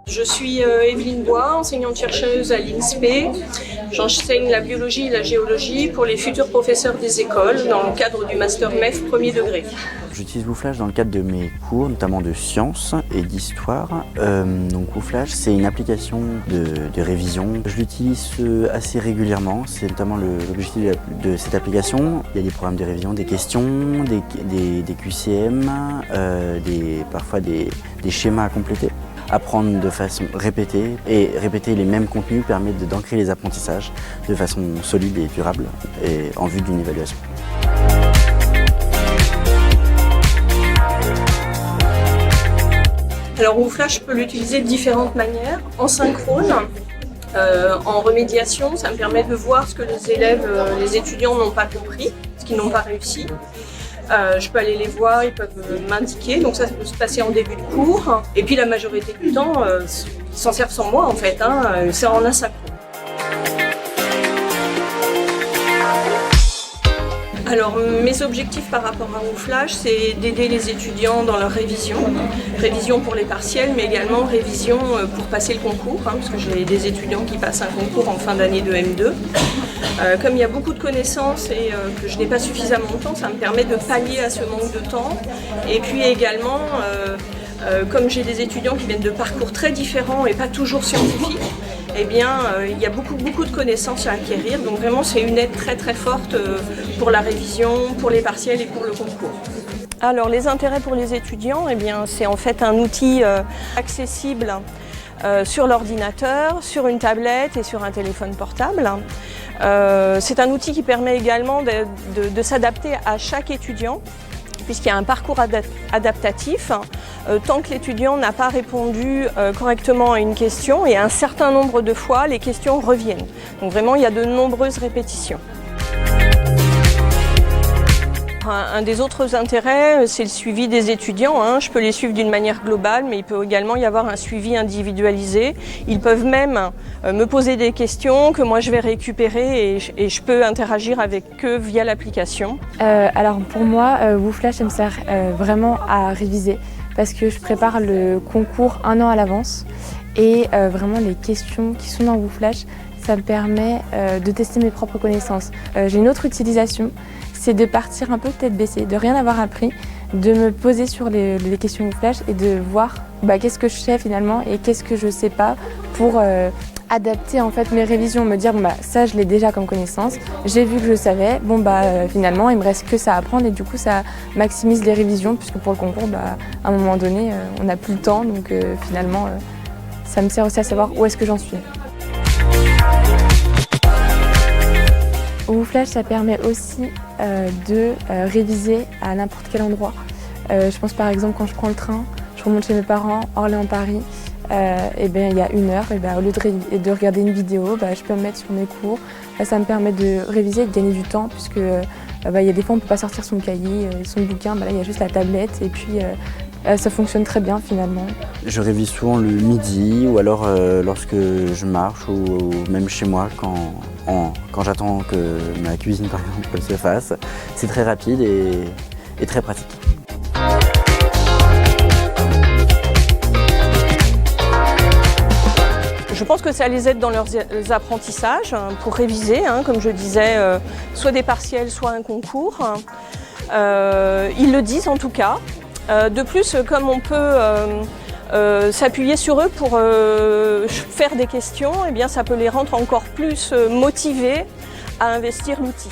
Je suis Evelyne Bois, enseignante-chercheuse à l'INSPE. J'enseigne la biologie et la géologie pour les futurs professeurs des écoles dans le cadre du Master MEF premier degré. J'utilise WooFlash dans le cadre de mes cours, notamment de sciences et d'histoire. Donc WooFlash, c'est une application de révision. Je l'utilise assez régulièrement, c'est notamment l'objectif de cette application. Il y a des programmes de révision, des questions, des QCM, parfois des schémas à compléter. Apprendre de façon répétée et répéter les mêmes contenus permet d'ancrer les apprentissages de façon solide et durable et en vue d'une évaluation. Alors WooFlash, je peux l'utiliser de différentes manières, en synchrone, en remédiation, ça me permet de voir ce que les élèves, les étudiants n'ont pas compris, ce qu'ils n'ont pas réussi. Je peux aller les voir, ils peuvent m'indiquer, donc ça peut se passer en début de cours. Et puis la majorité du temps, ils s'en servent sans moi en fait, c'est en asynchrone. Alors mes objectifs par rapport à WooFlash, c'est d'aider les étudiants dans leur révision. Révision pour les partiels, mais également révision pour passer le concours, parce que j'ai des étudiants qui passent un concours en fin d'année de M2. Comme il y a beaucoup de connaissances et que je n'ai pas suffisamment de temps, ça me permet de pallier à ce manque de temps. Et puis également, comme j'ai des étudiants qui viennent de parcours très différents et pas toujours scientifiques, eh bien, il y a beaucoup de connaissances à acquérir. Donc vraiment, c'est une aide très forte pour la révision, pour les partiels et pour le concours. Alors les intérêts pour les étudiants, eh bien, c'est en fait un outil accessible sur l'ordinateur, sur une tablette et sur un téléphone portable. C'est un outil qui permet également de s'adapter à chaque étudiant, puisqu'il y a un parcours adaptatif. Tant que l'étudiant n'a pas répondu correctement à une question, et un certain nombre de fois, les questions reviennent. Donc vraiment, il y a de nombreuses répétitions. Un des autres intérêts, c'est le suivi des étudiants. Je peux les suivre d'une manière globale, mais il peut également y avoir un suivi individualisé. Ils peuvent même me poser des questions que moi je vais récupérer et je peux interagir avec eux via l'application. Alors pour moi, WooFlash, ça me sert vraiment à réviser parce que je prépare le concours 1 an à l'avance et vraiment les questions qui sont dans WooFlash, ça me permet de tester mes propres connaissances. J'ai une autre utilisation, c'est de partir un peu tête baissée, de rien avoir appris, de me poser sur les questions WooFlash et de voir qu'est-ce que je sais finalement et qu'est-ce que je ne sais pas pour adapter en fait mes révisions, me dire ça je l'ai déjà comme connaissance, j'ai vu que je savais, finalement il me reste que ça à apprendre et du coup ça maximise les révisions puisque pour le concours à un moment donné on n'a plus le temps donc finalement ça me sert aussi à savoir où est-ce que j'en suis. WooFlash, ça permet aussi de réviser à n'importe quel endroit. Je pense par exemple quand je prends le train, je remonte chez mes parents, Orléans-Paris, il y a 1 heure, au lieu de regarder une vidéo, je peux me mettre sur mes cours. Ça me permet de réviser et de gagner du temps puisque il y a des fois on ne peut pas sortir son cahier, son bouquin, là il y a juste la tablette et puis ça fonctionne très bien finalement. Je révise souvent le midi ou alors lorsque je marche ou même chez moi quand j'attends que ma cuisine par exemple se fasse. C'est très rapide et très pratique. Je pense que ça les aide dans leurs apprentissages pour réviser, comme je disais, soit des partiels, soit un concours. Ils le disent en tout cas. De plus, comme on peut s'appuyer sur eux pour faire des questions, ça peut les rendre encore plus motivés à investir l'outil.